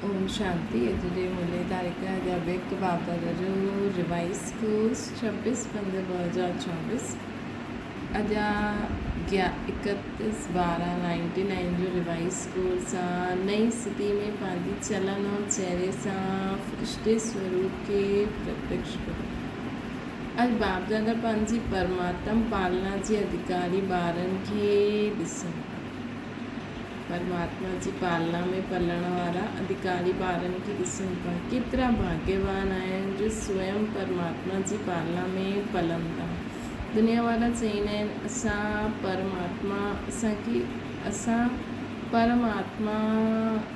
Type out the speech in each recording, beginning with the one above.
ओम शांति। अॼु जे मुले तारीख़ जा व्यक्त बाबा जो रिवाइज कोर्स 26/15/2024 अॼा 31/12/99 जो रिवाइज कोर्स आहे। नई स्थिति में पंहिंजी चलन और चेहरे सां फरिश्ते स्वरूप के प्रत्यक्ष करो। अॼु बाप दादा पंहिंजी परमात्मा पालना जे अधिकारी ॿारनि खे ॾिसनि। परमात्मा जी पालना में पलण वारा अधिकारी ॿारनि खे ॾिसनि पिया। केतिरा भाग्यवान आहिनि जो स्वयं परमात्मा जी पालना में पलनि था। दुनिया वारा चईंदा आहिनि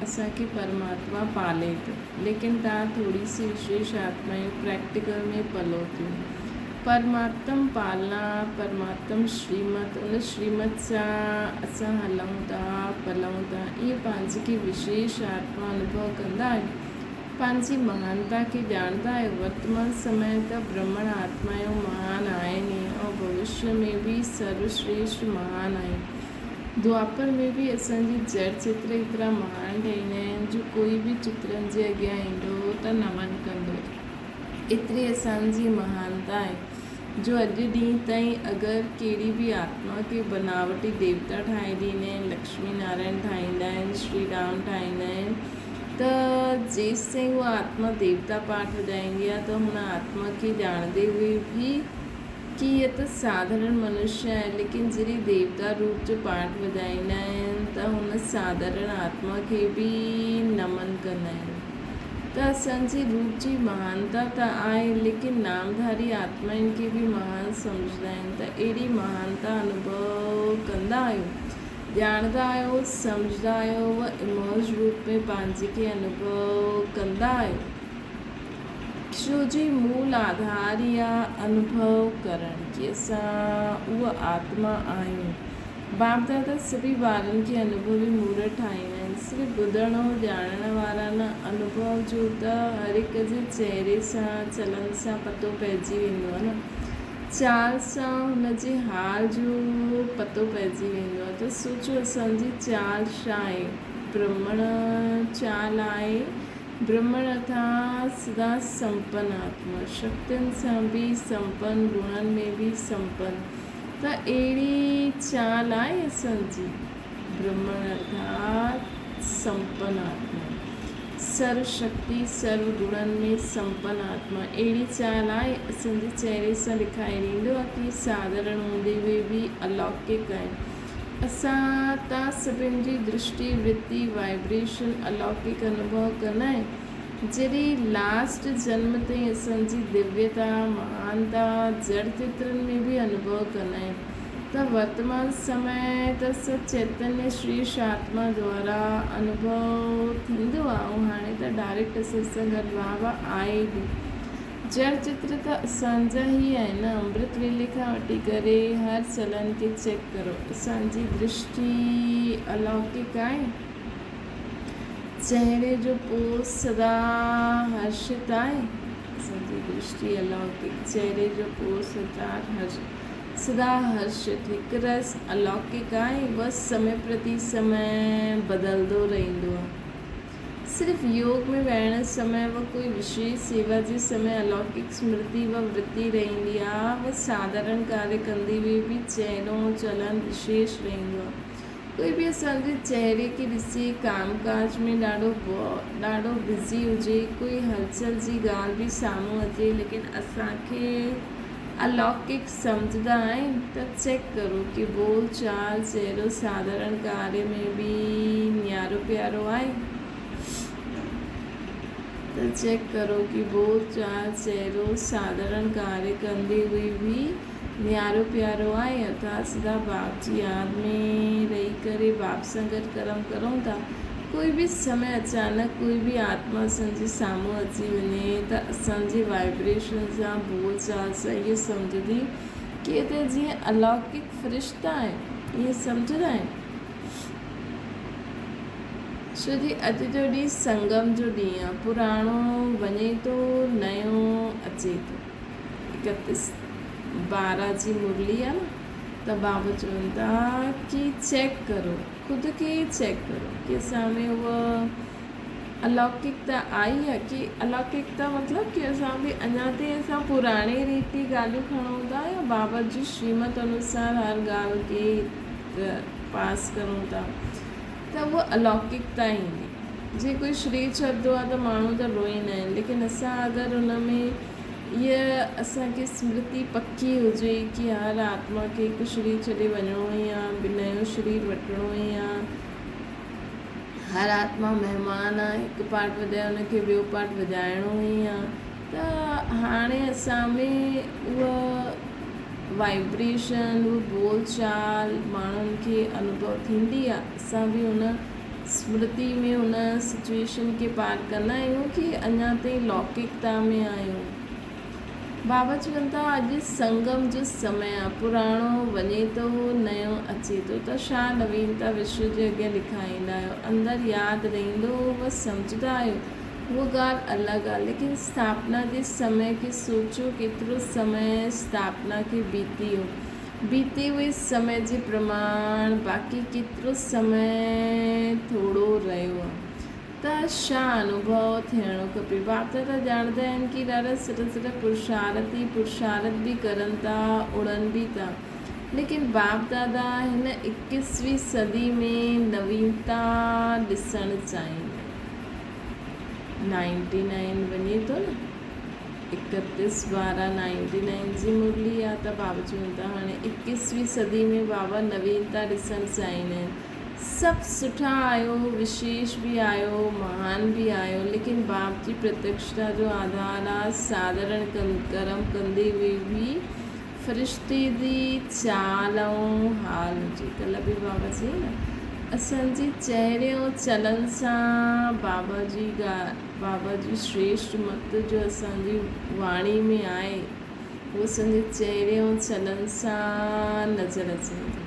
असांखे परमात्मा पाले थो, लेकिन तव्हां थोरी सी विशेष आत्माएं प्रैक्टिकल में पलो थियूं। परमात्मा पालना, परमात्मा श्रीमत, उन श्रीमत सां असां हलूं था, पलूं था। इहे पंहिंजे खे विशेष आत्मा अनुभव कंदा आहियूं। पंहिंजी महानता खे ॼाणंदा आहियो। वर्तमान समय त ब्रह्मण आत्मायूं महान आहिनि ऐं भविष्य में बि सर्वश्रेष्ठ महान आहिनि। द्वापर में बि असांजी जड़ चित्र एतिरा महान ठहींदा आहिनि जो कोई बि चित्रनि जे अॻियां ईंदो त नमन कंदो। एतिरी असांजी महानता आहे जो अॼु ॾींहं ताईं अगरि कहिड़ी बि आत्मा खे बनावटी देवता ठाहे ॾींदा आहिनि, लक्ष्मी नारायण ठाहींदा आहिनि, श्री राम ठाहींदा आहिनि, त जेसि ताईं उहा आत्मा देवता पाठ वॼाईंदी आहे त हुन आत्मा खे ॼाणंदे हुए बि कि इहा त साधारण मनुष्य आहे, लेकिन जॾहिं देवता रूप जो पाठ वॼाईंदा आहिनि त हुन साधारण आत्मा खे बि नमन कंदा आहिनि। त असांजी रूप जी महानता त आहे, लेकिन नामधारी आत्माउनि खे बि महान सम्झंदा आहिनि। त अहिड़ी महानता अनुभव कंदा आहियो, ॼाणंदा आहियो, सम्झंदा आहियो, उहा इमर्ज रूप में पंहिंजे खे अनुभव कंदा आहियो। छो जी मूल आधार या अनुभव करण कि असां उहा आत्मा आहियूं। बाप दादा सभी ॿारनि खे अनुभवी मूर्त ठाहींदा आहिनि। सिर्फ़ु ॿुधण ऐं ॼाणण वारा न, अनुभव जो त हर हिक जे चेहरे सां, चलन सां पतो पइजी वेंदो आहे न। चाल सां हुनजे हाल जो पतो पइजी वेंदो आहे। त सोचो असांजी चाल छा आहे। ब्रह्मण चाल आहे। ब्रह्मण अर्थात सदा संपन्न आत्मा, शक्तियुनि सां बि संपन्न, गुणनि में बि संपन्न। त अहिड़ी चाल आहे असांजी। ब्रह्मण अर्थात संपन्न आत्मा, सर्वशक्ति सर्व गुणनि में संपन्न आत्मा। अहिड़ी चाल आहे असांजे चेहरे सां ॾेखारे ॾींदो आहे कि साधारण हूंदे हुए बि अलौकिक आहिनि। असां तव्हां सभिनि जी दृष्टि, वृत्ति, वाइब्रेशन अलौकिक अनुभव कंदा आहिनि। जॾहिं लास्ट जन्म ताईं असांजी दिव्यता, महानता जड़ चित्रनि में बि अनुभव कंदा आहिनि। त वर्तमान समय त सभु चैतन्य श्रेष्ठ आत्मा द्वारा अनुभव थींदो आहे। ऐं हाणे त डायरेक्ट असां सां गॾु बाबा आहे बि। जड़ चित्र त असांजा ई आहे न। अमृत वेले खां वठी करे हर चलन खे चेक करो। असांजी दृष्टि अलौकिक आहे। चेहरे जो पोस सदा हर्षित आहे। असांजी दृष्टि अलौकिक, चेहरे जो पोस सदा हर्षित, हिकु रस अलौकिक आहे। बसि समय प्रति समय बदलंदो रहंदो आहे। सिर्फ़ु योग में वेहण समय व कोई विशेष सेवा जे समय अलौकिक स्मृति व वृत्ति रहंदी आहे। व साधारण कार्य कंदी हुई बि चेहरो चलन विशेष रहंदो आहे। कोई बि असांजे चेहरे खे ॾिसी कामकाज में ॾाढो बिज़ी हुजे, कोई हलचल जी ॻाल्हि बि साम्हूं अचे, लेकिन असांखे अलौकिक सम्झंदा आहिनि। त चेक करो कि बोल चाल चेहरो साधारण कार्य में बि न्यारो प्यारो आहे। त चेक करो कि बोल चाल चेहरो साधारण कार्य कंदे हुए बि न्यारो प्यारो आहे। अर्थात सदा बाप जी यादि में रही करे बाप सां गॾु कर्म करूं था। कोई बि समय अचानक कोई बि आत्मा असांजे साम्हूं अची वञे त असांजे वाइब्रेशन सां, बोल चाल सां इहे सम्झंदी कि त जीअं अलौकिक फ़रिश्ता आहिनि, इहे सम्झंदा आहिनि। छो जी अॼु जो ॾींहुं संगम जो ॾींहुं आहे। पुराणो वञे थो, नयो अचे थो। 31/12 जी मुरली आहे न। त बाबा चवनि था कि चेक करो, ख़ुदि खे चेक करो कि असां में उहा अलौकिकता आई आहे कि अलौकिकता मतिलबु कि असां बि अञा ताईं असां पुराणी रीति ॻाल्हियूं खणूं था या बाबा जी श्रीमत अनुसार हर ॻाल्हि खे पास करूं था त उहा अलौकिकता ईंदी। जे कोई शरीर छॾंदो आहे त माण्हू त रोईंदा आहिनि, लेकिन असां अगरि उन में इहा असांखे स्मृति पकी हुजे कि हर आत्मा खे हिकु शरीर छॾे वञिणो ई आहे, ॿियो नयो शरीर वठिणो ई आहे, हर आत्मा महिमान आहे, हिकु पार्ट वॼाए हुनखे ॿियो पार्ट वॼाइणो ई आहे, त हाणे असां में उहा वाइब्रेशन उहा बोलचाल माण्हुनि खे अनुभव थींदी आहे। असां बि हुन स्मृति में हुन सिचुएशन खे पार कंदा आहियूं कि अञा ताईं लौकिकता में आहियूं। बाबा चवनि था अॼु संगम जो समय आहे, पुराणो वञे थो नयो अचे थो, त छा नवीनता विश्व जे अॻियां लिखाईंदा आहियो, अंदरि यादि रहंदो उहा सम्झंदा आहियो, उहा ॻाल्हि अलॻि आहे। लेकिन स्थापना जे समय खे सोचो, केतिरो समय स्थापना खे बीते हुए समय जे प्रमाण बाक़ी केतिरो समय थोरो रहियो आहे, त छा अनुभव थियणो खपे। बाप दादा ॼाणंदा आहिनि कि ॾाढा सुठा पुरुषार्थ बि करनि था, उड़नि बि था, लेकिन बाप दादा हिन 21वीं सदी में नवीनता ॾिसणु चाहिनि। 99 वञे थो न, 31/12/99 जी मुरली आहे, त बाबा चवनि था हाणे 21वीं सदी में बाबा नवीनता ॾिसणु चाहींदा आहिनि। सभु सुठा आहियो, विशेष बि आहियो, महान बि आहियो, लेकिन बाप जी प्रत्यक्षता जो आधार आहे साधारण कर्म कंदे हुए बि फ़रिश्ते जी चाल ऐं हाल हुजे। कल्ह बि बाबा चई न, असांजे चहिरे ऐं चलन सां बाबा जी श्रेष्ठ मत जो असांजी वाणी में आहे, उहो असांजे चहिरे ऐं चलन सां नज़र अचनि थी।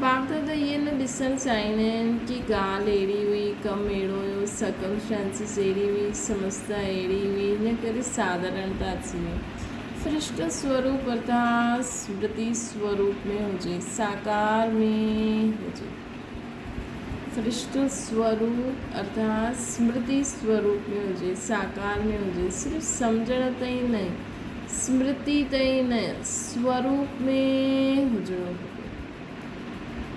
बाप दादा इहे न ॾिसणु चाहींदा आहिनि कि ॻाल्हि अहिड़ी हुई, कमु अहिड़ो हुयो, सर्कमस्टेंसिस अहिड़ी हुई, समस्या अहिड़ी हुई, इन करे साधारणता अची वई। फ़रिश्तो स्वरूप अर्थात स्मृति स्वरूप में हुजे, साकार में हुजे। फ़रिश्तो स्वरूप अर्थात स्मृति स्वरूप में हुजे, साकार में हुजे, सिर्फ़ु सम्झण ताईं न, स्मृति ताईं न, स्वरूप में हुजणो खपे।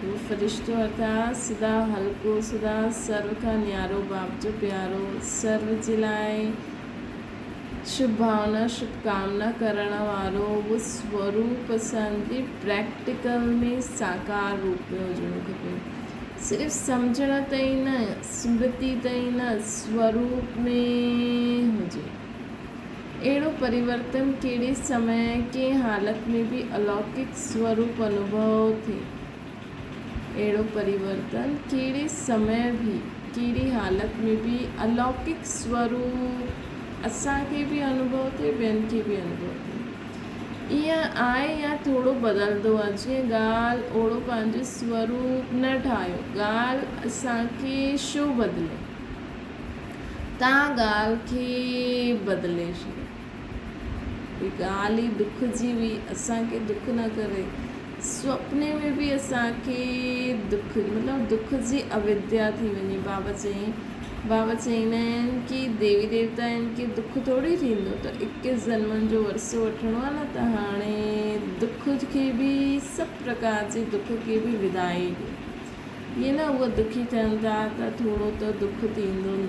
वो फ़रिश्तो अर्थात सदा हल्को, सदा सर्व खां न्यारो, बाप जो प्यारो, सर्व जे लाइ शुभ भावना शुभकामना करण वारो, वो स्वरूप असांजे प्रैक्टिकल में साकार रूप में हुजणो खपे। सिर्फ़ु सम्झण ताईं न, स्मृति ताईं न, स्वरूप में हुजे। अहिड़ो परिवर्तन कहिड़े समय कंहिं हालत में बि अलौकिक स्वरूप अनुभव थिए। अहिड़ो परिवर्तन कहिड़े समय बि कहिड़ी हालत में बि अलौकिक स्वरूप असांखे बि अनुभव थिए, ॿियनि खे बि अनुभव थिए। ईअं आहे या थोरो बदिलंदो आहे, जीअं ॻाल्हि ओड़ो पंहिंजो स्वरूप न ठाहियो। ॻाल्हि असांखे छो बदिले, तव्हां ॻाल्हि खे बदिले छॾियो। ॻाल्हि ई दुख जी हुई, असांखे दुख न करे, सुपिने में बि असांखे दुख मतिलबु दुख जी अविद्या थी वञे। बाबा चईंदा आहिनि कि देवी देवता इनखे दुख थोरी थींदो, त 21 जन्मनि जो वरसो वठिणो आहे न, त हाणे दुख खे बि सभु प्रकार जे दुख खे बि विदाई ॾियो। ईअं न उहा दुखी थियनि था त थोरो त दुख थींदो न।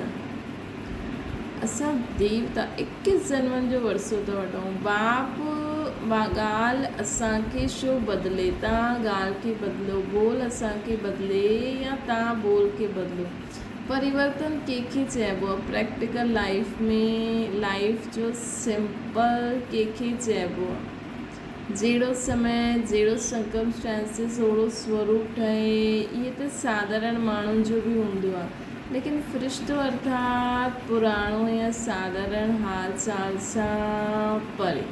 असां देवता 21 जन्मनि जो वरसो था वठूं। बाप ॻाल्हि असांखे छो बदिले, तव्हां ॻाल्हि खे बदिलो, बोल असांखे बदिले या तव्हां बोल खे बदिलो। परिवर्तन कंहिंखे चइबो आहे? प्रैक्टिकल लाइफ में लाइफ जो सिंपल कंहिंखे चइबो आहे? जहिड़ो समय, जहिड़ो सर्कमस्टेंसिस, ओड़ो स्वरूप ठहे। इहे त साधारण माण्हुनि जो बि हूंदो आहे, लेकिन फ़रिश्तो अर्थात पुराणो या साधारण हाल चाल सां परे।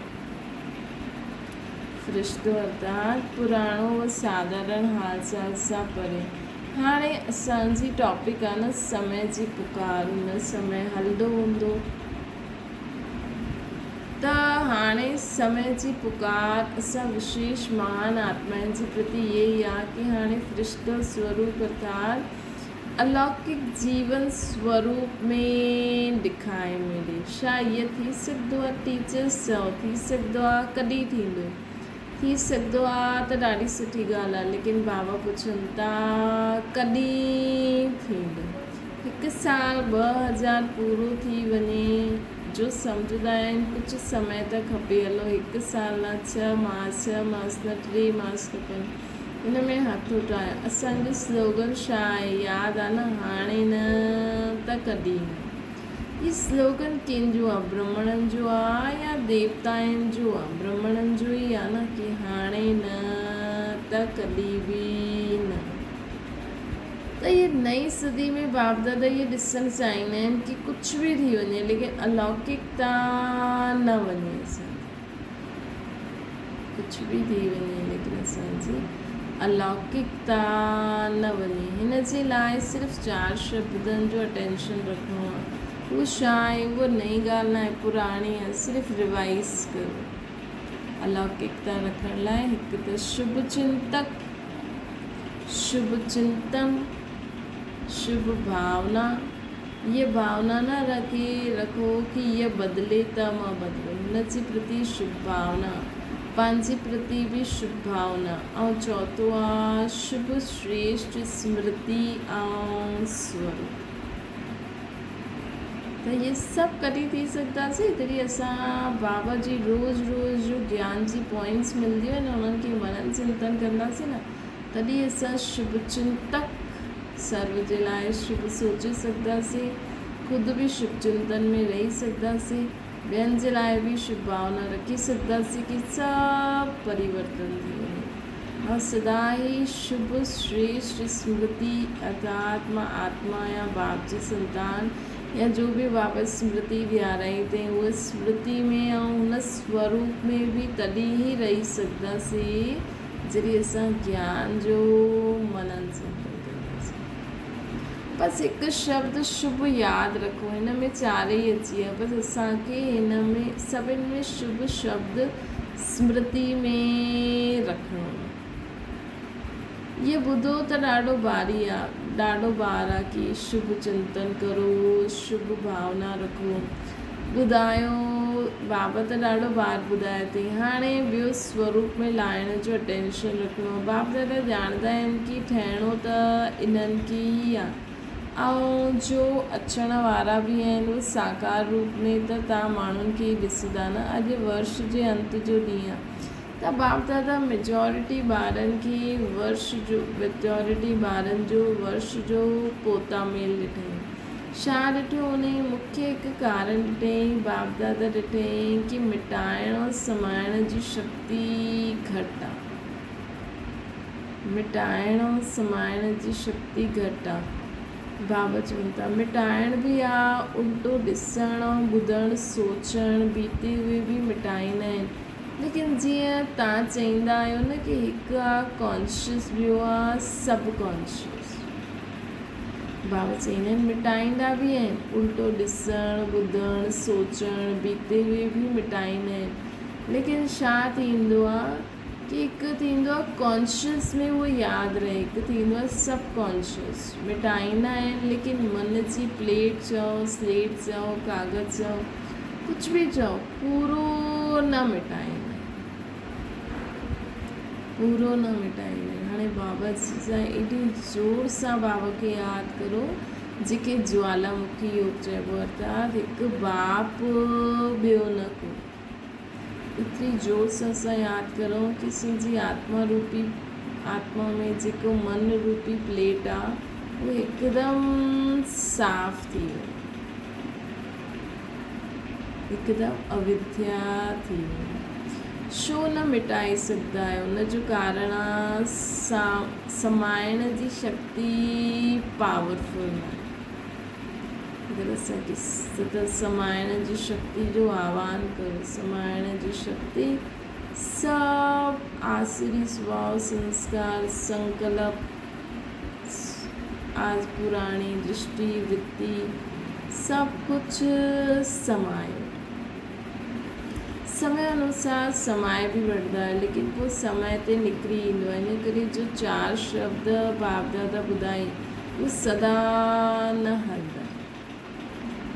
फ़रिश्तो अर्थात पुराणो व साधारण हाल चाल सां परे। हाणे असांजी टॉपिक आहे न समय जी पुकार। हुन समय हलंदो हूंदो, त हाणे समय जी पुकार असां विशेष महान आत्माउनि जे प्रति इहे ई आहे कि हाणे फ़रिश्तो स्वरूप अर्थात अलौकिक जीवन स्वरूप में ॾेखारे मिले। छा इहो थी सघंदो आहे टीचर्स चओ थी सघंदो आहे कॾहिं थींदो थी सघंदो आहे त ॾाढी सुठी ॻाल्हि आहे, लेकिन बाबा पुछनि था कॾहिं थींदो। 1 साल 2000 पूरो थी वञे जो सम्झंदा आहिनि कुझु समय त खपे, हलो 1 साल न 6 मास न 3 मास खपनि। हिन में हथ उठाए असांजो स्लोगन छा आहे यादि आहे न, हाणे न त कॾहिं न। हीउ स्लोगन कंहिंजो आहे, ब्राह्मणनि जो आहे या देवताउनि जो आहे? ब्राह्मणनि जो ई आहे न कि हाणे न त कॾहिं बि न। त इहे नई सदी में बाप दादा इहे ॾिसणु चाहींदा आहिनि कि कुझु बि थी वञे लेकिन अलौकिकता न वञे असांजी, कुझु बि थी वञे लेकिन असांजी अलौकिकता न वञे। हिन जे लाइ सिर्फ़ु 4 शब्दनि जो अटेंशन रखिणो आहे। उहो छा आहे, उहो नई ॻाल्हि न आहे, पुराणी आहे, सिर्फ़ु रिवाइज़ करो। अलौकिकता रखण लाइ हिकु त शुभ चिंतक, शुभ चिंतन, शुभ भावना। ये भावना न रखो कि ये बदले त मां बदिलो, हुन जे प्रति शुभ भावना, पंहिंजे प्रति बि शुभ भावना। ऐं चौथो आहे शुभ श्रेष्ठ स्मृति ऐं स्वरूप। त इहे सभु कॾहिं थी सघंदासीं जॾहिं असां बाबा जी रोज़ रोज़ जो ज्ञान जी पॉइंट्स मिलंदियूं आहिनि उन्हनि खे मनन चिंतन कंदासीं न, तॾहिं असां शुभ चिंतक सर्व जे लाइ शुभ सोचे सघंदासीं, ख़ुदि बि शुभ चिंतन में रही सघंदासीं, ॿियनि जे लाइ बि शुभ भावना रखी सघंदासीं कि सभु परिवर्तन थी वञे। और सदा ही शुभ श्रेष्ठ स्मृति अर्थात मां आत्मा या बाप जी संतान या जो भी बाबा स्मृति ॾियाराई अथई उहा स्मृति में ऐं हुन स्वरूप में बि तॾहिं ई रही सघंदासीं जॾहिं असां ज्ञान जो मनन चिंतन कंदासीं। बसि हिकु शब्द शुभ यादि रखो, हिन में 4 ई अची विया, बसि असांखे हिन में सभिनि में शुभ शब्द स्मृति में रखिणो। ये ॿुधो त ॾाढो भारी आहे, ॾाढो भार आहे कि शुभ चिंतन करो, शुभ भावना रखो। ॿुधायो बाबा त ॾाढो बार ॿुधायो अथई, हाणे ॿियो स्वरूप में लाइण जो अटेंशन रखिणो। बाप दादा ॼाणंदा आहिनि कि ठहिणो त इन्हनि खे ई आहे ऐं जो अचण वारा बि आहिनि उहे साकार रूप में त तव्हां माण्हुनि खे ई ॾिसंदा न। अॼु वर्ष जे अंत जो ॾींहुं आहे त बाप दादा मेजॉरिटी ॿारनि खे ॿारनि जो वर्ष जो पोता मेल ॾिठई। छा ॾिठो, उन मूंखे हिकु कारण ॾिठई, बाप दादा ॾिठई कि मिटाइण और समाइण जी शक्ति घटि आहे, मिटाइण और समाइण जी शक्ति घटि आहे। बाबा चवनि था मिटाइण बि आहे, उल्टो ॾिसणु ऐं ॿुधणु सोचणु बीते हुए बि मिटाईंदा आहिनि, लेकिन जीअं तव्हां चईंदा आहियो न कि हिकु आहे कॉन्शियस ॿियो आहे सब कॉन्शियस। बाबा चईंदा आहिनि मिटाईंदा बि आहिनि, उल्टो ॾिसणु ॿुधणु सोचणु बीते हुए बि मिटाईंदा आहिनि, लेकिन छा थींदो आहे कि हिकु थींदो आहे कॉन्शियस में उहो यादि रहे, हिकु थींदो आहे सब कॉन्शियस। मिटाईंदा आहिनि लेकिन मन जी प्लेट चओ, स्लेट चओ, कागज़ चओ, कुझु बि चओ, पूरो न मिटाईंदा, पूरो न मिटाईंदा। हाणे बाबा सां एॾी ज़ोर सां बाबा खे यादि करो जेके ज्वालामुखी योग चइबो आहे, अर्थात हिकु बाप ॿियो न को। एतिरी ज़ोर सां असां यादि करूं कि असांजी आत्मा में जेको मन रूपी प्लेट आहे उहो हिकदमि साफ़ थी वञे, हिकदमि अविद्या थी वञे। छो न मिटाए सघंदा आहियो, हुन जो कारण आहे समाइण जी शक्ति पावरफुल आहे। अगरि असांखे सतत समाइण जी शक्ति जो आह्वान करो, समाइण जी शक्ति सब आसुरी स्वभाव संस्कार संकल्प आज पुरानी दृष्टि वृत्ति सब कुछ समायो। समय अनुसार समय भी बढ़ंदा है, लेकिन पोइ समय ते निकिरी ईंदो आहे। इन करे जो 4 शब्द बाप दादा ॿुधाई वो सदा न हरदम।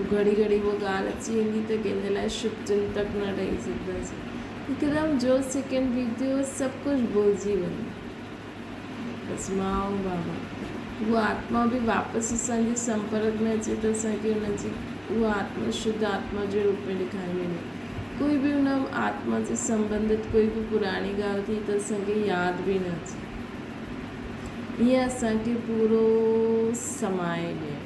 घड़ी घड़ी वो ॻाल्हि अची वेंदी त कंहिंजे लाइ शुभ चिंतक न ठही सघंदासीं। हिकदमि जो सेकेंड बीती हो सभु कुझु भुलिजी वञे। बसि मां ऐं बाबा, उहा आत्मा बि वापसि असांजे संपर्क में अचे त असांखे हुनजी उहा आत्मा शुद्ध आत्मा जे रूप में ॾेखारे वञे। कोई बि हुन आत्मा से संबंधित कोई बि पुराणी ॻाल्हि थी त असांखे यादि बि न अचे। ईअं असांखे पूरो समाए ॾियणु,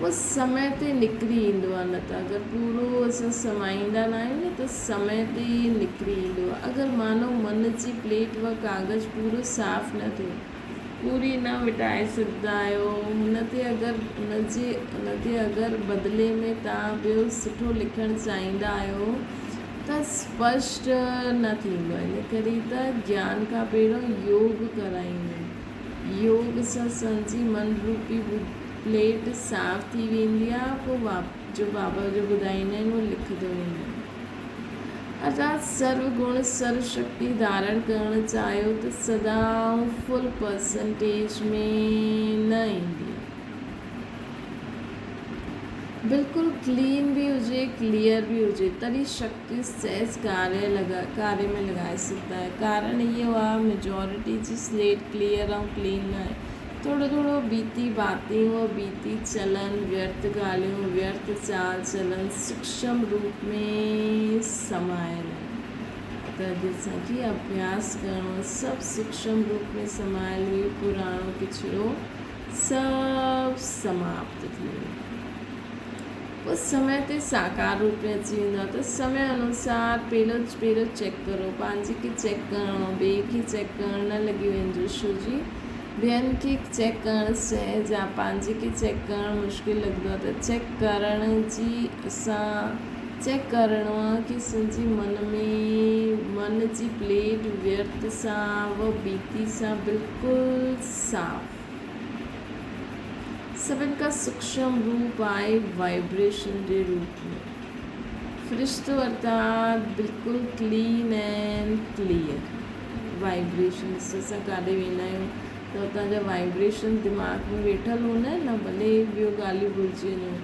उहो समय ते निकिरी ईंदो आहे। न त अगरि पूरो असां समाईंदा न आहियूं न त समय ते निकिरी ईंदो आहे। अगरि मानो मन जी प्लेट व कागज़ पूरो साफ़ न थियो, पूरी न मिटाए सघंदा आहियो, हुन ते अगरि बदिले में तव्हां ॿियो सुठो लिखणु चाहींदा आहियो त स्पष्ट न थींदो आहे। इन करे त ज्ञान खां पहिरियों योग कराईंदा आहिनि। योग सां असांजी मन रूपी प्लेट साफ़ थी वेंदी आहे। पोइ जो बाबा जो ॿुधाईंदा आहिनि उहो लिखंदो वेंदो आहे। अर्थात सर्व गुण सर्व शक्ति धारण करणु चाहियो त सदा फुल परसेंटेज में न ईंदी आहे। बिल्कुलु क्लीन भी हुजे, क्लियर भी हुजे, तॾहिं शक्ति सहज कार्य में लॻाए सघंदा आहे। कारण इहो आहे मेजॉरिटी जी स्लेट क्लियर ऐं क्लीन न आहे। थोरो थोरो बीती बातियूं, बीती चलन, व्यर्थ ॻाल्हियूं, व्यर्थ चाल चलन सूक्ष्म रूप में समायल आहिनि। त अॼु असांखे अभ्यास करणो, सभु सूक्ष्म रूप में समायल हुई, पुराणो किचिरो सभु समाप्त थी वियो। पोइ समय ते साकार रूप में अची वेंदो आहे। त समय अनुसार पहिरियों चेक करो, पंहिंजे खे चेक करणो, ॿिए खे चेक करणु न लॻी वञिजो। छो जी ॿियनि खे चेक करणु सहज आहे, पंहिंजे खे चेक करणु मुश्किल लॻंदो आहे। त चेक करणो आहे कि असांजी मन जी प्लेट व्यर्थ सां व बीती सां बिल्कुलु साफ़। सभिनि खां सूक्ष्म रूप आहे वाइब्रेशन जे रूप में। फ़रिश्तो अर्थात बिल्कुलु क्लीन एंड क्लियर वाइब्रेशन। असां काॾे वेंदा आहियूं त हुतां जा वाइब्रेशन दिमाग़ में वेठल हूंदा आहिनि न, भले ॿियो ॻाल्हियूं भुलिजी वञूं,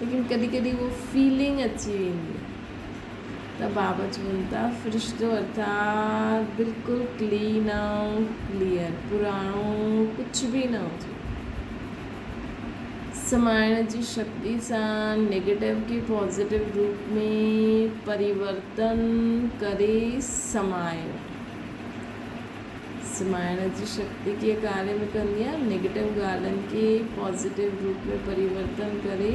लेकिन कॾहिं कॾहिं उहो फीलिंग अची वेंदी आहे। त बाबा चवनि था फ़रिश्तो अर्थात बिल्कुलु क्लीन ऐं क्लियर, पुराणो कुझु बि न हुजे। समाइण जी शक्ति सां नेगेटिव खे पॉजिटिव रूप में परिवर्तन करे समाइण जी शक्ति कीअं कार्य में कंदी आहे। नेगेटिव ॻाल्हियुनि खे पॉजिटिव रूप में परिवर्तन करे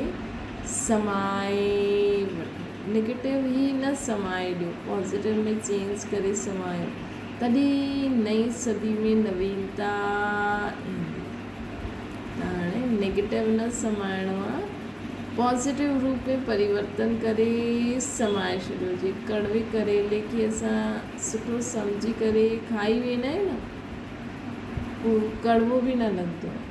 समाए वठो। नेगेटिव ई न समाए ॾियो, पॉजिटिव में चेंज करे समायो, तॾहिं नई सदी में नवीनता ईंदी। त हाणे नेगेटिव न समाइणो आहे, पॉजिटिव रूप में परिवर्तन करे समाए छॾियो। जे कड़वे करेले खे असां सुठो सम्झी करे खाई वेंदा आहियूं न, उहो कड़वो बि न लॻंदो आहे।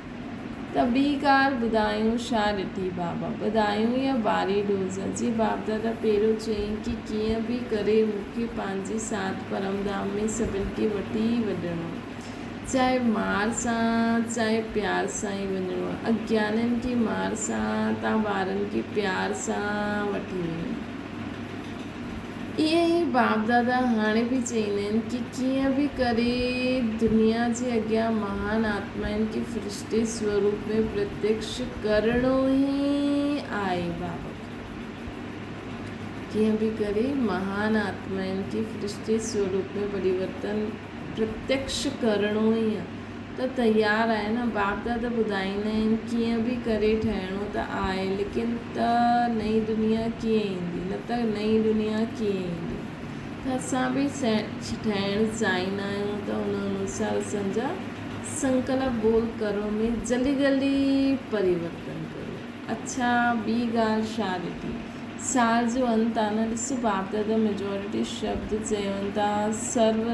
त ॿी ॻाल्हि ॿुधायूं छा ॾिठी बाबा, ॿुधायूं या ॿारहीं डोज़। जी बाप दादा पहिरियों चयईं कि कीअं बि करे मूंखे पंहिंजे साथ परमधाम में सभिनि खे वठी वञिणो, चाहे मार सां चाहे प्यार सां ई वञिणो आहे। अज्ञाननि खे मार सां, तव्हां ॿारनि खे प्यार सां वठी वञो। ईअं ई बाप दादा हाणे बि चवंदा आहिनि कि कीअं बि करे दुनिया जे अॻियां महान आत्माउनि खे फ़रिश्ते स्वरूप में प्रत्यक्ष करणो ई आहे। बाबा कीअं बि करे महान आत्माउनि खे फ़रिश्ते स्वरूप में परिवर्तन प्रत्यक्ष करणो ई आहे। त तयारु आहे न। बाप दादा ॿुधाईंदा आहिनि कीअं बि करे ठहिणो त आहे, लेकिन त नई दुनिया कीअं ईंदी, न त नई दुनिया कीअं ईंदी। त असां बि ठहिणु चाहींदा आहियूं त हुन अनुसार असांजा संकल्प बोल करो में जल्दी जल्दी परिवर्तन करो। अच्छा, ॿी ॻाल्हि छा ॾिठी, साल जो अंत आहे न। ॾिसो बाप दादा मेजॉरिटी शब्द चवनि था, सर्व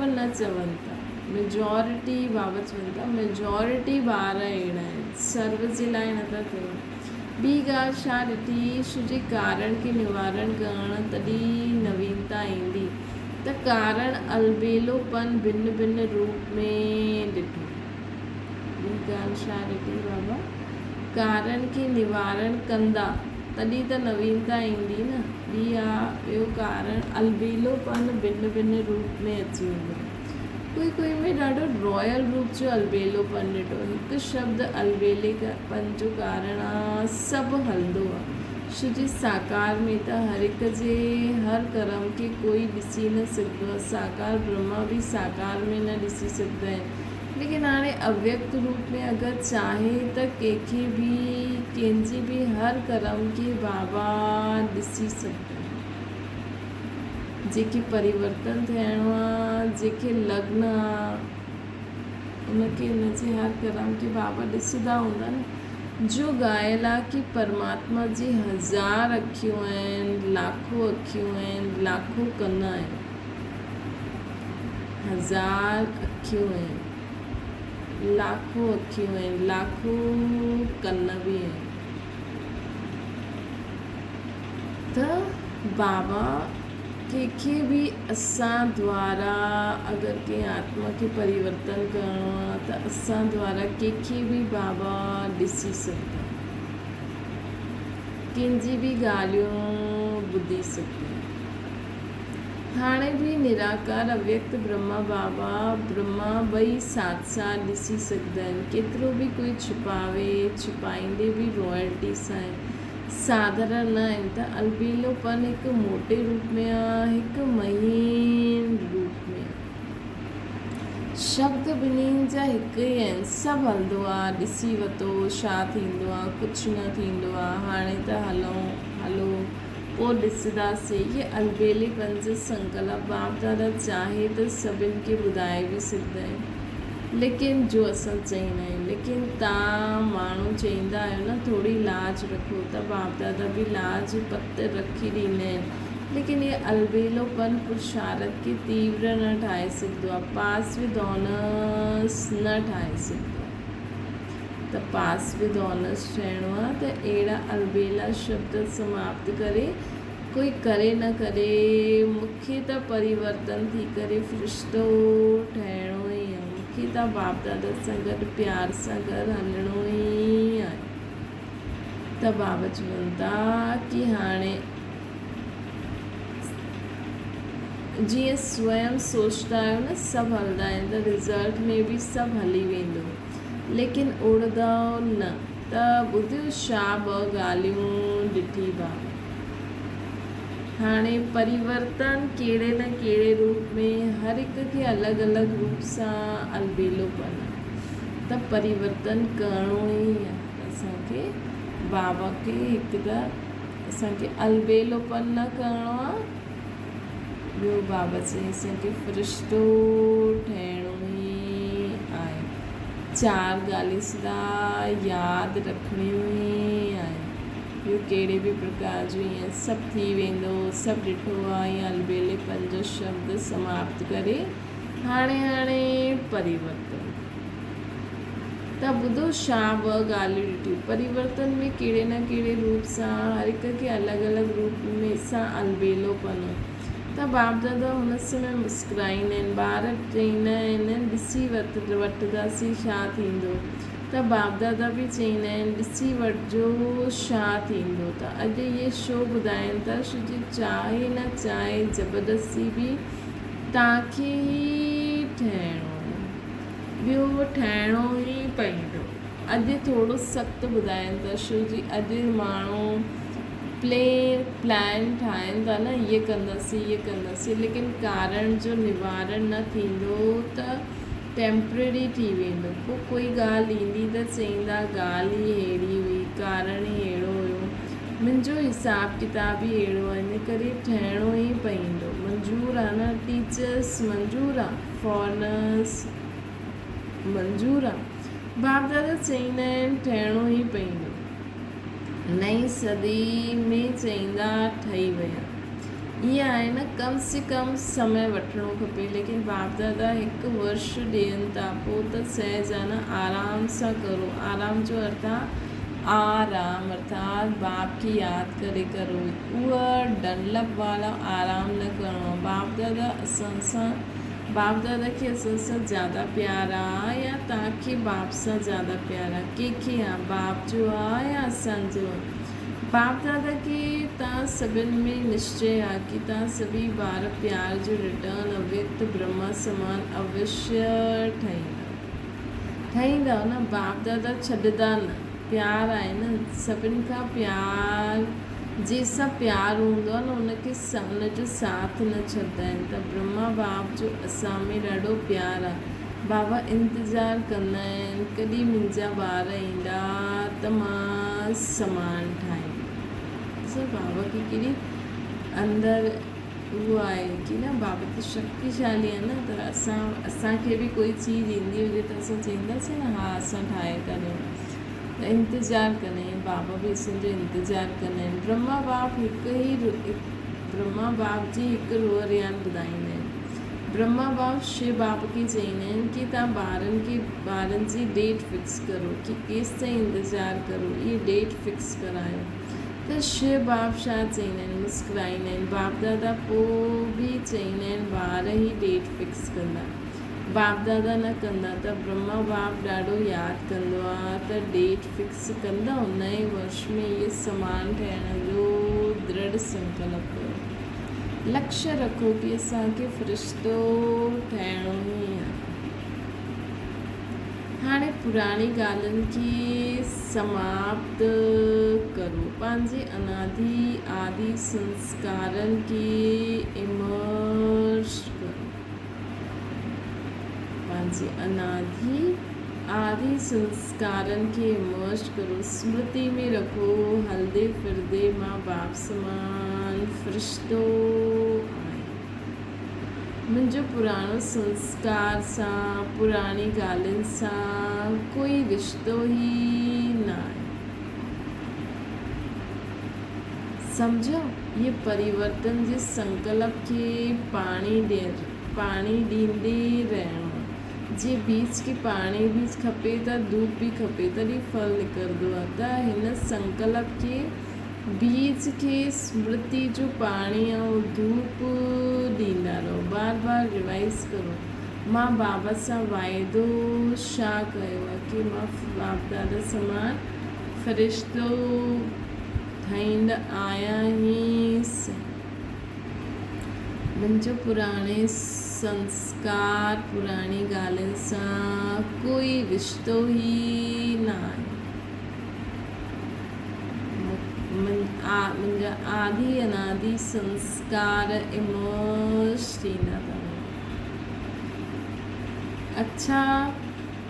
न चवनि था। मेजॉरिटी बाबा चवनि था, मेजॉरिटी ॿार अहिड़ा आहिनि, सर्व जे लाइ नथा चवनि। ॿी ॻाल्हि छा ॾिठी, छो कारण खे निवारण करणु तॾहिं नवीनता ईंदी। त कारण अलबेलोपन भिन्न भिन्न रूप में ॾिठो। ॿी ॻाल्हि छा ॾिठी बाबा, कारण खे निवारण कंदा तॾहिं त नवीनता ईंदी न। ॿी आहे ॿियो कारण अलबेलोपन भिन्न भिन्न रूप में अची वेंदो। कोई में ॾाढो रॉयल रूप जो अलबेलोपन ॾिठो। हिकु शब्द अलबेलेपन जो कारण आहे सभु हलंदो आहे। छो जी साकार में त हर हिक जे हर कर्म खे कोई ॾिसी न सघंदो आहे। साकार ब्रह्मा बि साकार में न ॾिसी सघंदा आहिनि, लेकिन हाणे अव्यक्त रूप में अगरि चाहे त कंहिंजी बि हर कर्म खे बाबा ॾिसी सघंदा आहिनि। जेके परिवर्तन थियणो आहे, जेके लग्न आहे, उनखे उनजे हर कर्म खे बाबा ॾिसंदा हूंदा न। जो ॻायल आहे कि परमात्मा जी 1000 अखियूं आहिनि, लाखों अखियूं आहिनि, लाखों कन आहिनि। 1000 अखियूं आहिनि, लाखों अखियूं आहिनि, लाखों कन बि आहिनि। त बाबा कंहिंखे बि असां द्वारा अगरि कंहिं आत्मा खे परिवर्तन करिणो आहे त असां द्वारा कंहिंखे बि बाबा ॾिसी सघंदा, कंहिंजी बि ॻाल्हियूं ॿुधी सघंदा। हाणे बि निराकार अव्यक्त ब्रह्मा बाबा ब्रह्मा ॿई साथ साथ ॾिसी सघंदा आहिनि। केतिरो बि कोई छुपाईंदे बि रॉयल्टी सां आहिनि, साधारण न आहिनि। त अलबेलोपन हिकु मोटे रूप में आहे, हिकु महीन रूप में। शब्द ॿिन्हिनि जा हिकु ई आहिनि, सभु हलंदो आहे। ॾिसी वरितो छा थींदो आहे, कुझु न थींदो आहे। हाणे त हलो पोइ ॾिसंदासीं। ये अलबेलेपन जो संकल्प बाप दादा चाहे त सभिनि खे ॿुधाए बि सघंदा आहिनि, लेकिन जो असां चईंदा आहियूं। लेकिन तव्हां माण्हू चईंदा आहियो न थोरी लाज रखो, त बाप दादा बि लाज पत रखी ॾींदा आहिनि। लेकिन ये अलबेलोपन पुरुषार्थ खे तीव्र न ठाहे सघंदो आहे, पास विद ऑनर्स न ठाहे सघंदो आहे। त पास विद ऑनर्स ठहिणो आहे त अहिड़ा अलबेला शब्द समाप्त करे, कोई करे न करे, मूंखे त परिवर्तन थी करे फ़रिश्तो ठहिणो ई आहे। मूंखे त बाप दादा सां गॾु प्यार सां गॾु हलणो ई आहे। त बाबा चवनि था कि हाणे जीअं स्वयं सोचता आहियो न सभु हलंदा आहिनि, त रिज़ल्ट में बि सभु हली वेंदो, लेकिन उड़ंदव न। त ॿुधियो छा 2 ॻाल्हियूं ॾिठी बाबा। हाणे परिवर्तन कहिड़े न कहिड़े रूप में, हर हिक खे अलॻि अलॻि रूप सां अलबेलोपन आहे। त परिवर्तन करिणो ई आहे असांखे। बाबा खे हिकु त असांखे अलबेलोपन न करिणो आहे। ॿियो बाबा चई असांखे फ़रिश्तो ठहिणो ई आहे। 4 ॻाल्हियूं सदा यादि रखणियूं ई आहिनि। ॿियो कहिड़े बि प्रकार जो ईअं सभु थी वेंदो, सभु ॾिठो आहे। ईअं अलबेलेपन जो शब्द समाप्त करे हाणे परिवर्तन। त ॿुधो छा 2 ॻाल्हियूं ॾिठियूं। परिवर्तन में कहिड़े न कहिड़े रूप सां हर हिक खे अलॻि अलॻि रूप में सां अलबेलोपन। त बाप दादा हुन समय मुस्कुराईंदा आहिनि। ॿार चईंदा आहिनि ॾिसी वठंदासीं छा थींदो। त बाप दादा बि चईंदा आहिनि ॾिसी वठिजो छा थींदो। त अॼु इहे छो ॿुधाइनि था, छो जो चाहे न चाहे ज़बरदस्ती बि तव्हांखे ई ठहिणो आहे, ॿियो ठहिणो ई पवंदो। अॼु थोरो सख़्तु ॿुधाइनि था, छो जी अॼु माण्हू प्लान ठाहिनि था न, इहे कंदासीं, लेकिन कारण जो निवारण न थींदो त टेम्पररी थी वेंदो। पोइ कोई ॻाल्हि ईंदी त चईंदा ॻाल्हि ई अहिड़ी हुई, कारण ई अहिड़ो हुयो, मुंहिंजो हिसाब किताब ई अहिड़ो आहे, इन करे ठहिणो ई पवंदो। मंज़ूरु आहे न, टीचर्स मंज़ूरु आहे, फॉरनर्स मंज़ूरु आहे। बाप दादा चईंदा आहिनि ठहिणो ई पवंदो। नई सदी में चईंदा ठही विया। ईअं आहे न, कम से कम समय वठिणो खपे, लेकिन बाप दादा 1 वर्ष ॾियनि था। पोइ त सहज आहे न, आराम सां करो। आराम जो अर्थ आहे आराम, अर्थात बाप की यादि करे करो। उहा डनलप वाला आराम न करिणो आहे। बाप दादा असां सां बाप दादा खे असां सां ज़्यादा प्यार आहे या तव्हांखे बाप सां ज़्यादा प्यार आहे? कंहिंखे आहे, बाप जो आहे या असांजो आहे? बाप दादा खे तव्हां सभिनि में निश्चय आहे कि तव्हां सभी ॿार प्यार जो रिटर्न अव्यक्त ब्रह्मा समान अवश्य ठाहींदा न। बाप दादा छॾंदा न, प्यार आहे न सभिनि खां। प्यार जंहिंसां प्यार हूंदो आहे न उनखे उनजो साथ न छॾंदा आहिनि। त ब्रह्मा बाप जो असां में ॾाढो प्यार आहे। बाबा इंतज़ारु कंदा आहिनि कॾहिं मुंहिंजा ॿार ईंदा त मां समान ठाहींदमि। बाबा खे केॾी अंदरि उहो आहे कि न बाबा त शक्तिशाली आहे न। त असांखे बि कोई चीज़ ईंदी हुजे त असां चईंदासीं न हा असां ठाहे था ॾियूं। त इंतज़ारु कंदा आहियूं, बाबा बि असांजो इंतज़ारु कंदा आहिनि। ब्रह्मा बाप ब्रह्मा बाप जी हिकु रोहरियान ॿुधाईंदा आहिनि। ब्रह्मा बाप शिव बाप खे चईंदा आहिनि कि तव्हां ॿारनि जी डेट फिक्स करो कि केसि ताईं इंतज़ारु करो, इहे डेट फिक्स करायो। त शिव बाप छा चईंदा आहिनि, मुस्कुराईंदा आहिनि। बाप दादा पोइ बि चईंदा आहिनि ॿार ई डेट फिक्स कंदा, बाप दादा न कंदा। त ब्रह्मा बाप ॾाढो यादि कंदो आहे त डेट फिक्स कंदा। नए वर्ष में इहे समान ठहिण जो दृढ़ संकल्प कयो। लक्ष्य रखो कि असांखे फ़रिश्तो ठहिणो ई आहे। हाणे पुराणी ॻाल्हियुनि खे समाप्त करो, पंहिंजे आदि संस्कारनि खे इमर्ज करो। पंहिंजे आदि संस्कारनि खे इमर्ज करो। स्मृति में रखो हलंदे फिरंदे मां बाप समान फ़रिश्तो आहियां। मुंहिंजो पुराणो संस्कार सां, पुराणी ॻाल्हियुनि सां कोई रिश्तो ई न आहे। सम्झो, ये परिवर्तन जे संकल्प खे पाणी ॾींदे रहणो। जे बीज खे पाणी बि खपे त धूप बि खपे, तॾहिं फल निकिरंदो आहे। त हिन संकल्प खे, बीज खे स्मृति जो पाणी ऐं धूप ॾींदा रहो। बार बार रिवाइज़ करो। मां बाबा सां वाइदो छा कयो आहे कि मां बाप दादा समान फ़रिश्तो ठाहींदा आहियां ई सही। मुंहिंजो पुराणे संस्कार, पुराणी ॻाल्हियुनि सां कोई रिश्तो ई न आहे। मुंहिंजा आदि अनादि संस्कार इमर्ज थींदा अथव। अच्छा,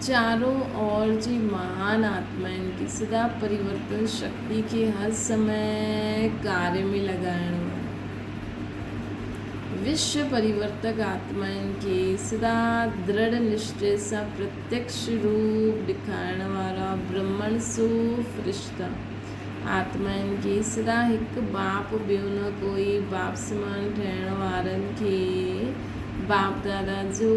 चारों ओर जी महान आत्माउनि की सदा परिवर्तन शक्ति के हर समय कार्य में लॻाइणो आहे। विश्व परिवर्तक आत्माउनि के सदा दृढ़ निश्चय सां प्रत्यक्ष रूप ॾेखारण वारा ब्रह्मण सो फ़रिश्ता आत्माउनि के सदा हिकु बाप ॿियो न कोई बाप समान ठहिण वारनि खे बाप दादा जो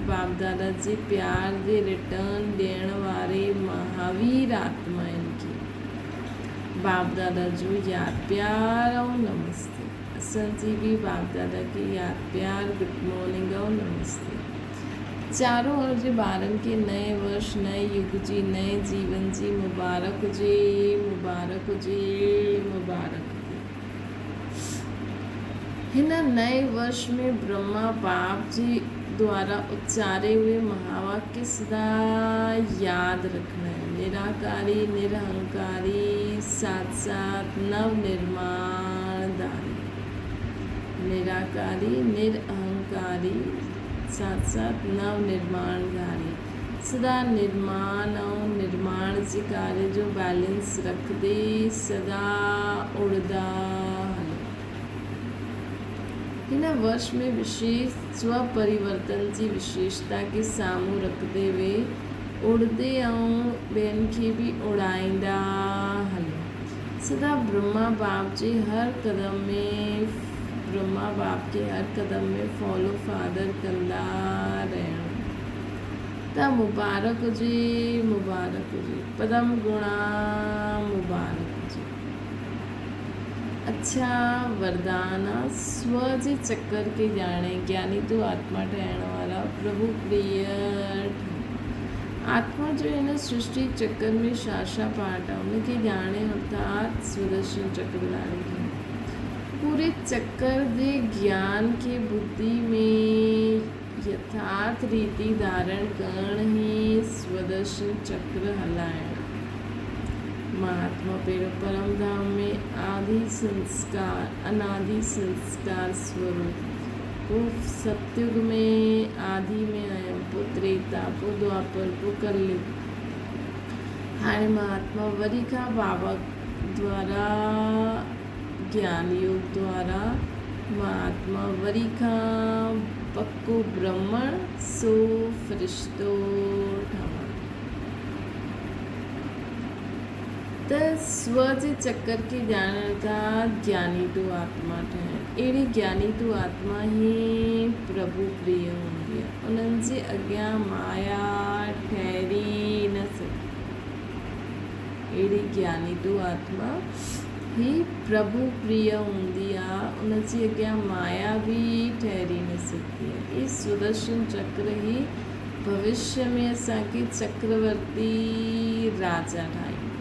बाप दादा जे प्यार जे रिटर्न ॾियण वारे महावीर आत्माउनि खे बाप दादा जो यादि प्यार ऐं नमस्ते। असांजी बि बाप दादा खे यादि प्यार, गुड मॉर्निंग ऐं नमस्ते। चारों ओर जे ॿारनि खे नए वर्ष, नए युग जी, नए जीवन जी मुबारक हुजे, मुबारक हुजे, मुबारक हुजे। हिन नए वर्ष में ब्रह्मा बाप जी द्वारा उच्चारे हुए महावाक्य सदा याद रखना है। निराकारी, निरहंकारी, साथ साथ नवनिर्माणदारी। निराकारी, निरअहंकारी, साथ साथ नवनिर्माणदारी। सदा निर्माण और निर्माण जे कार्य जो बैलेंस रखदे सदा उड़दा हलो। हिन वर्ष में विशेष स्व परिवर्तन जी विशेषता के साम्हूं रखदे हुए उड़दे ऐं ॿियनि खे बि उड़ाईंदा हलो। सदा ब्रह्मा बाप के हर कदम में फॉलो फादर कंदा रहणो। त मुबारक हुजे, मुबारक हुजे, पदम गुणा मुबारक हुजे। अच्छा। इच्छा वरदान स्व जे चक्कर के जाने ज्ञानी तो आत्मा ठहण वाला प्रभु प्रिय आत्मा जो है ना सृष्टि चक्कर में शाशा पाटा उनके जाने अर्थात सुदर्शन चक्रधारी है। पूरे चक्कर दे ज्ञान के बुद्धि में यथार्थ रीति धारण करण ही स्वदर्शन चक्र हलायण। महात्मा पेड़ परम धाम में आदि संस्कार अनादि संस्कार स्वरूप वो सत्युग में आदि में आया वो त्रेता वो द्वापर वो कलयुग हाणे महात्मा वरी का बाबा द्वारा ज्ञान योग द्वारा महात्मा वरी का पक्को ब्रह्मण सो फरिश्तो ठहण। त स्व जे चक्कर के ॼाणण का ज्ञानी तो आत्मा ठहण। अहिड़ी ज्ञानी तो आत्मा ही प्रभु प्रिय हूंदी आहे। उन्हनि जे अॻियां माया ठहरी न सघे। अहिड़ी ज्ञानी तो आत्मा ही प्रभु प्रिय हूंदी आहे। उन जे अॻियां माया भी ठहरी न सघंदी आहे। ये सुदर्शन चक्र ही भविष्य में असांखे चक्रवर्ती राजा ठाहींदो।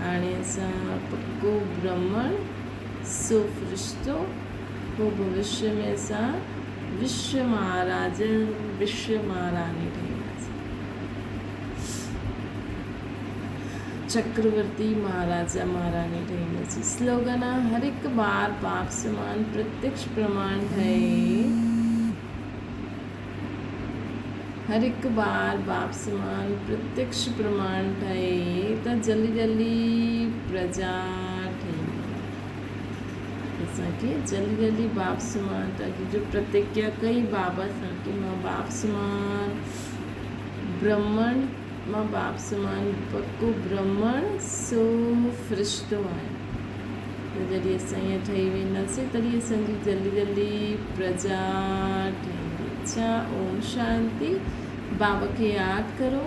हाणे असां पक्को ब्रह्मण सो फरिश्तो पोइ भविष्य में असां विश्व महाराज विश्व महारानी ठहींदासीं। चक्रवर्ती महाराजा महारानी ठहींदासीं। स्लोगन आहे हर हिकु बार बाप समान प्रत्यक्ष प्रमाण ठहे। हर एक बार बाप समान प्रत्यक्ष प्रमाण ठहे त जल्दी जल्दी प्रजा ठही। असांखे जल्दी जल्दी बाप समान ताकि जो प्रतिज्ञा कई बाबा सां कि मां बाप समान ब्रह्मण मां बाप समान पक्को ब्रह्मण सो फरिश्तो आहे। त जॾहिं असां ईअं ठही वेंदासीं तॾहिं असांजी जल्दी जल्दी प्रजा ठहींदी। अच्छा ओम शांति। बाबा के याद करो।